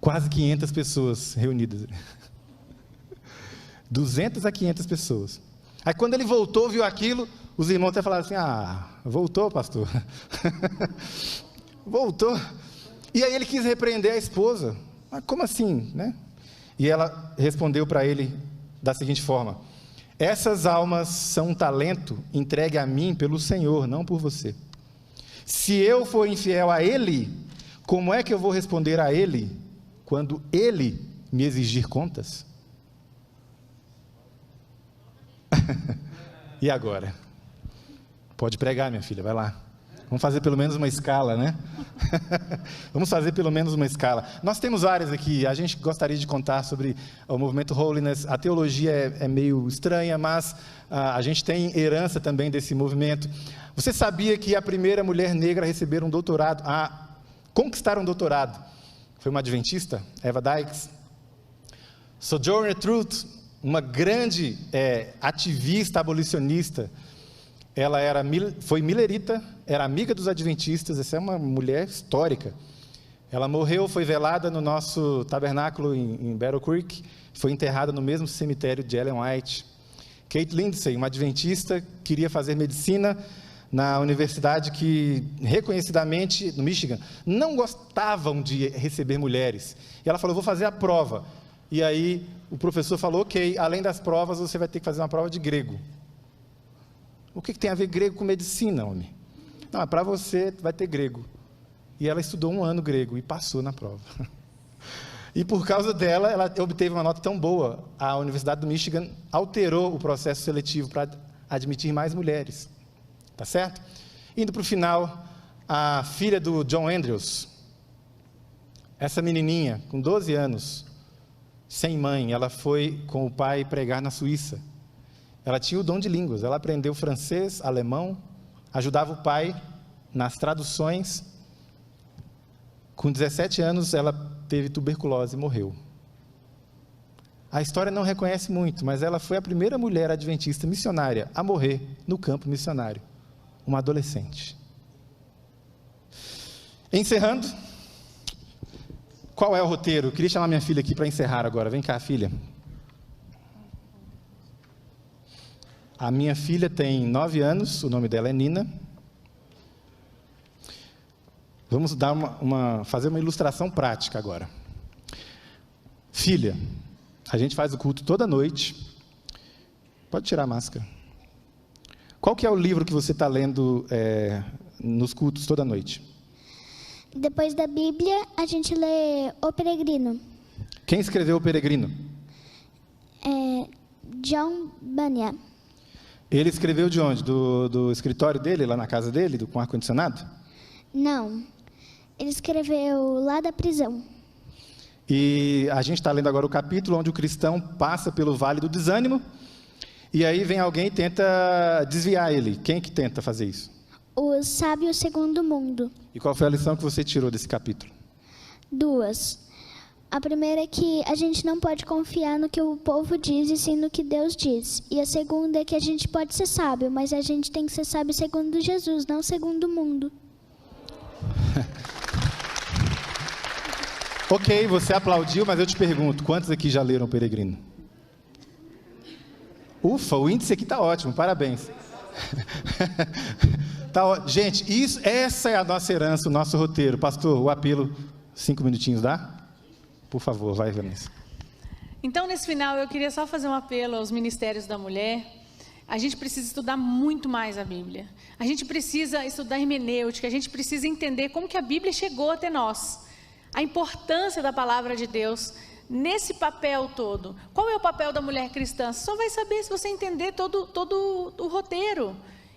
quase 500 pessoas reunidas. 200 a 500 pessoas. Aí quando ele voltou, viu aquilo, os irmãos até falaram assim: voltou, pastor. Voltou. E aí ele quis repreender a esposa. Mas como assim, né? E ela respondeu para ele da seguinte forma: essas almas são um talento entregue a mim pelo Senhor, não por você. Se eu for infiel a Ele, como é que eu vou responder a Ele quando Ele me exigir contas? E agora? Pode pregar, minha filha, vai lá. Vamos fazer pelo menos uma escala, né? Vamos fazer pelo menos uma escala. Nós temos áreas aqui, a gente gostaria de contar sobre o movimento Holiness. A teologia é meio estranha, mas a gente tem herança também desse movimento. Você sabia que a primeira mulher negra a receber um doutorado, a conquistar um doutorado, foi uma adventista, Eva Dykes? Sojourner Truth, uma grande ativista abolicionista, ela foi millerita, era amiga dos adventistas, essa é uma mulher histórica. Ela morreu, foi velada no nosso tabernáculo em Battle Creek, foi enterrada no mesmo cemitério de Ellen White. Kate Lindsay, uma adventista, queria fazer medicina na universidade que, reconhecidamente, no Michigan, não gostavam de receber mulheres. E ela falou, vou fazer a prova. E aí o professor falou, ok, além das provas, você vai ter que fazer uma prova de grego. O que tem a ver grego com medicina, homem? Não, para você vai ter grego. E ela estudou 1 ano grego e passou na prova. E por causa dela, ela obteve uma nota tão boa, a Universidade do Michigan alterou o processo seletivo para admitir mais mulheres. Tá certo? Indo para o final, a filha do John Andrews, essa menininha, com 12 anos, sem mãe, ela foi com o pai pregar na Suíça. Ela tinha o dom de línguas, ela aprendeu francês, alemão, ajudava o pai nas traduções. Com 17 anos, ela teve tuberculose e morreu. A história não reconhece muito, mas ela foi a primeira mulher adventista missionária a morrer no campo missionário. Uma adolescente. Encerrando, qual é o roteiro? Eu queria chamar minha filha aqui para encerrar agora. Vem cá, filha. A minha filha tem 9 anos, o nome dela é Nina. Vamos dar fazer uma ilustração prática agora. Filha, a gente faz o culto toda noite. Pode tirar a máscara. Qual que é o livro que você está lendo nos cultos toda noite? Depois da Bíblia, a gente lê O Peregrino. Quem escreveu O Peregrino? John Bunyan. Ele escreveu de onde? Do escritório dele, lá na casa dele, com ar-condicionado? Não. Ele escreveu lá da prisão. E a gente está lendo agora o capítulo onde o cristão passa pelo vale do desânimo, e aí vem alguém e tenta desviar ele. Quem que tenta fazer isso? O Sábio Segundo Mundo. E qual foi a lição que você tirou desse capítulo? 2. A primeira é que a gente não pode confiar no que o povo diz e sim no que Deus diz. E a segunda é que a gente pode ser sábio, mas a gente tem que ser sábio segundo Jesus, não segundo o mundo. Ok, você aplaudiu, mas eu te pergunto, quantos aqui já leram O Peregrino? Ufa, o índice aqui está ótimo, parabéns. Gente, essa é a nossa herança, o nosso roteiro. Pastor, o apelo, 5 minutinhos dá? Por favor, vai, Vanessa. Então, nesse final, eu queria só fazer um apelo aos ministérios da mulher. A gente precisa estudar muito mais a Bíblia. A gente precisa estudar hermenêutica, a gente precisa entender como que a Bíblia chegou até nós. A importância da palavra de Deus nesse papel todo. Qual é o papel da mulher cristã? Você só vai saber se você entender todo o roteiro.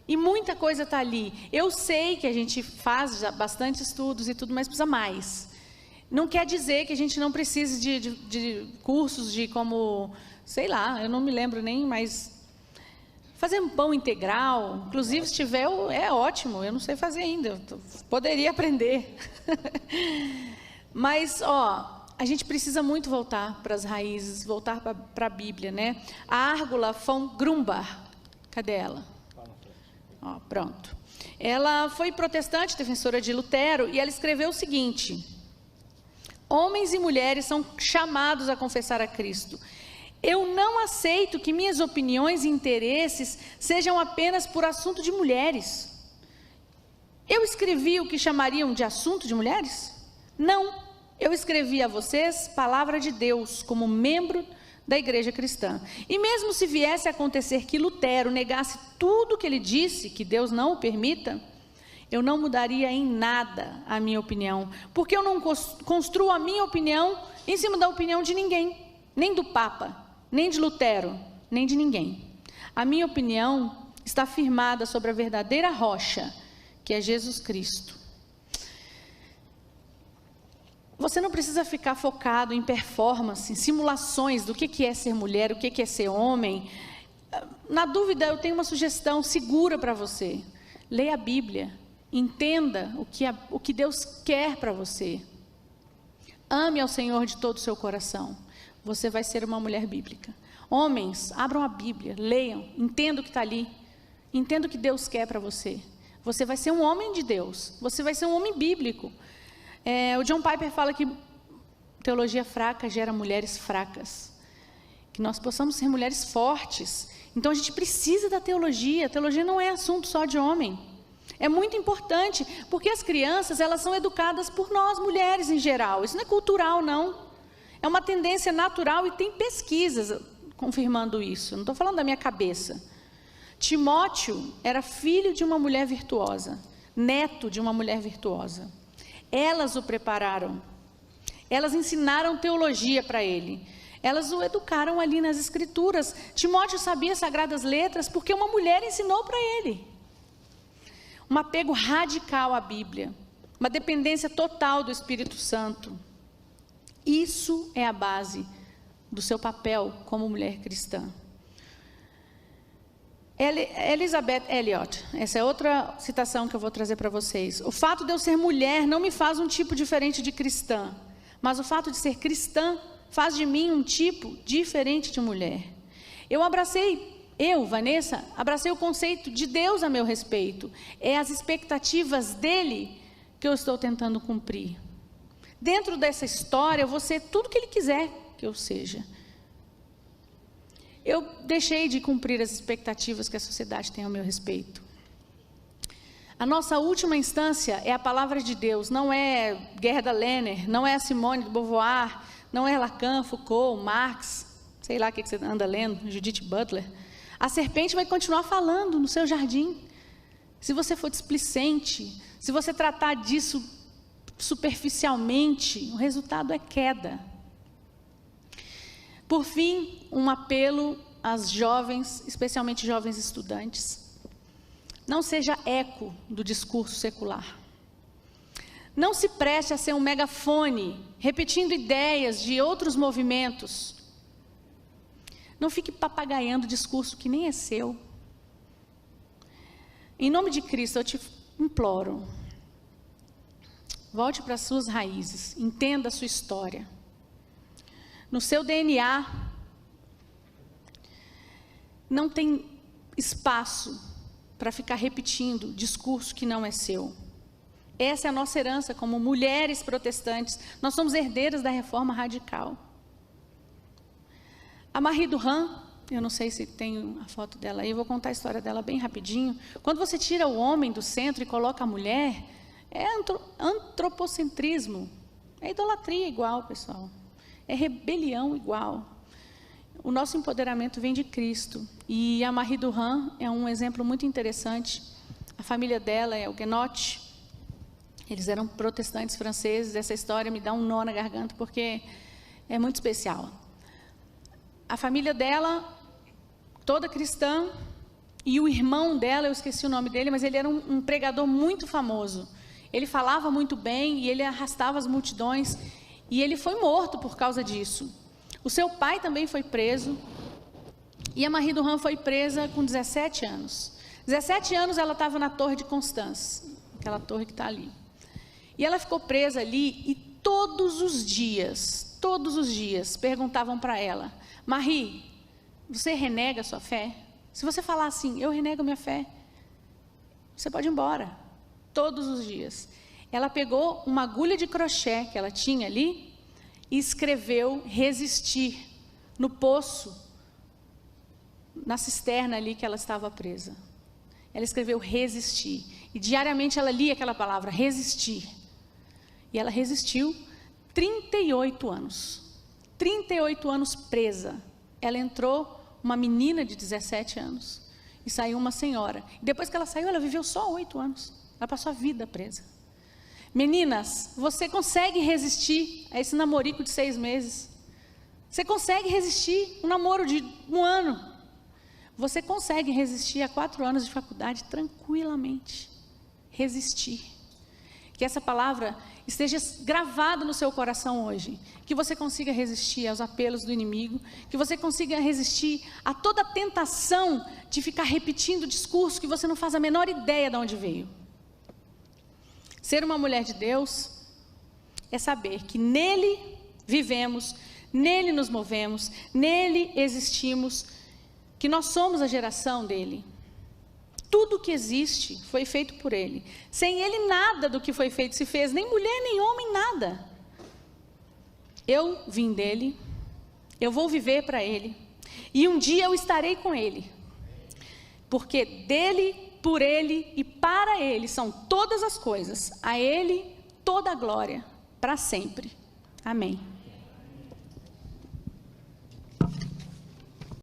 E muita coisa está ali. Eu sei que a gente faz já bastante estudos e tudo, mas precisa mais. Não quer dizer que a gente não precise de cursos de como, sei lá, eu não me lembro nem, mas fazer um pão integral, inclusive se tiver, é ótimo, eu não sei fazer ainda, poderia aprender. Mas, a gente precisa muito voltar para as raízes, voltar para a Bíblia, né? A Árgula von Grumbach, cadê ela? Pronto. Ela foi protestante, defensora de Lutero, e ela escreveu o seguinte: homens e mulheres são chamados a confessar a Cristo. Eu não aceito que minhas opiniões e interesses sejam apenas por assunto de mulheres. Eu escrevi o que chamariam de assunto de mulheres? Não, eu escrevi a vocês palavra de Deus como membro da igreja cristã. E mesmo se viesse a acontecer que Lutero negasse tudo o que ele disse, que Deus não o permita, eu não mudaria em nada a minha opinião, porque eu não construo a minha opinião em cima da opinião de ninguém, nem do Papa, nem de Lutero, nem de ninguém. A minha opinião está firmada sobre a verdadeira rocha, que é Jesus Cristo. você não precisa ficar focado em performance, em simulações do que é ser mulher, o que é ser homem. Na dúvida, eu tenho uma sugestão segura para você. Leia a Bíblia, entenda o que Deus quer para você. Ame ao Senhor de todo o seu coração. Você vai ser uma mulher bíblica. Homens, abram a Bíblia, leiam, entendam o que está ali. Entenda o que Deus quer para você. Você vai ser um homem de Deus. Você vai ser um homem bíblico. O John Piper fala que teologia fraca gera mulheres fracas. Que nós possamos ser mulheres fortes. Então a gente precisa da teologia. A teologia não é assunto só de homem. É muito importante, porque as crianças, elas são educadas por nós, mulheres em geral. Isso não é cultural, não. É uma tendência natural e tem pesquisas confirmando isso. Não estou falando da minha cabeça. Timóteo era filho de uma mulher virtuosa, neto de uma mulher virtuosa. Elas o prepararam. Elas ensinaram teologia para ele. Elas o educaram ali nas Escrituras. Timóteo sabia sagradas letras porque uma mulher ensinou para ele. Um apego radical à Bíblia, uma dependência total do Espírito Santo. Isso é a base do seu papel como mulher cristã. Elizabeth Elliot, essa é outra citação que eu vou trazer para vocês. O fato de eu ser mulher não me faz um tipo diferente de cristã, mas o fato de ser cristã faz de mim um tipo diferente de mulher. Vanessa, abracei o conceito de Deus a meu respeito. É as expectativas dele que eu estou tentando cumprir. Dentro dessa história, eu vou ser tudo que ele quiser que eu seja. Eu deixei de cumprir as expectativas que a sociedade tem ao meu respeito. A nossa última instância é a palavra de Deus, não é Gerda Lerner, não é a Simone de Beauvoir, não é Lacan, Foucault, Marx, sei lá o que você anda lendo, Judith Butler. A serpente vai continuar falando no seu jardim. Se você for displicente, se você tratar disso superficialmente, o resultado é queda. Por fim, um apelo às jovens, especialmente jovens estudantes. Não seja eco do discurso secular. Não se preste a ser um megafone, repetindo ideias de outros movimentos. Não fique papagaiando discurso que nem é seu. Em nome de Cristo, eu te imploro. Volte para as suas raízes, entenda a sua história. No seu DNA, não tem espaço para ficar repetindo discurso que não é seu. Essa é a nossa herança como mulheres protestantes. Nós somos herdeiras da reforma radical. A Marie Durand, eu não sei se tem a foto dela aí, eu vou contar a história dela bem rapidinho. Quando você tira o homem do centro e coloca a mulher, é antropocentrismo, é idolatria igual, pessoal. É rebelião igual. O nosso empoderamento vem de Cristo. E a Marie Durand é um exemplo muito interessante. A família dela é Huguenot. Eles eram protestantes franceses. Essa história me dá um nó na garganta porque é muito especial. A família dela, toda cristã, e o irmão dela, eu esqueci o nome dele, mas ele era um pregador muito famoso. Ele falava muito bem e ele arrastava as multidões. E ele foi morto por causa disso. O seu pai também foi preso. E a Marie Durand foi presa com 17 anos. 17 anos ela estava na Torre de Constance, aquela torre que está ali. E ela ficou presa ali e todos os dias, perguntavam para ela: Marie, você renega a sua fé? Se você falar assim, eu renego a minha fé, você pode ir embora. Todos os dias. Ela pegou uma agulha de crochê que ela tinha ali e escreveu resistir no poço, na cisterna ali que ela estava presa. Ela escreveu resistir. E diariamente ela lia aquela palavra, resistir. E ela resistiu 38 anos. 38 anos presa. Ela entrou uma menina de 17 anos e saiu uma senhora. E depois que ela saiu, ela viveu só 8 anos. Ela passou a vida presa. Meninas, você consegue resistir a esse namorico de 6 meses? Você consegue resistir um namoro de 1 ano? Você consegue resistir a 4 anos de faculdade tranquilamente. Resistir. Que essa palavra esteja gravada no seu coração hoje. Que você consiga resistir aos apelos do inimigo. Que você consiga resistir a toda tentação de ficar repetindo o discurso que você não faz a menor ideia de onde veio. Ser uma mulher de Deus é saber que nele vivemos, nele nos movemos, nele existimos, que nós somos a geração dele. Tudo que existe foi feito por ele. Sem ele nada do que foi feito se fez, nem mulher, nem homem, nada. Eu vim dele, eu vou viver para ele, e um dia eu estarei com ele. Porque dele, por ele e para ele são todas as coisas. A ele toda a glória, para sempre. Amém.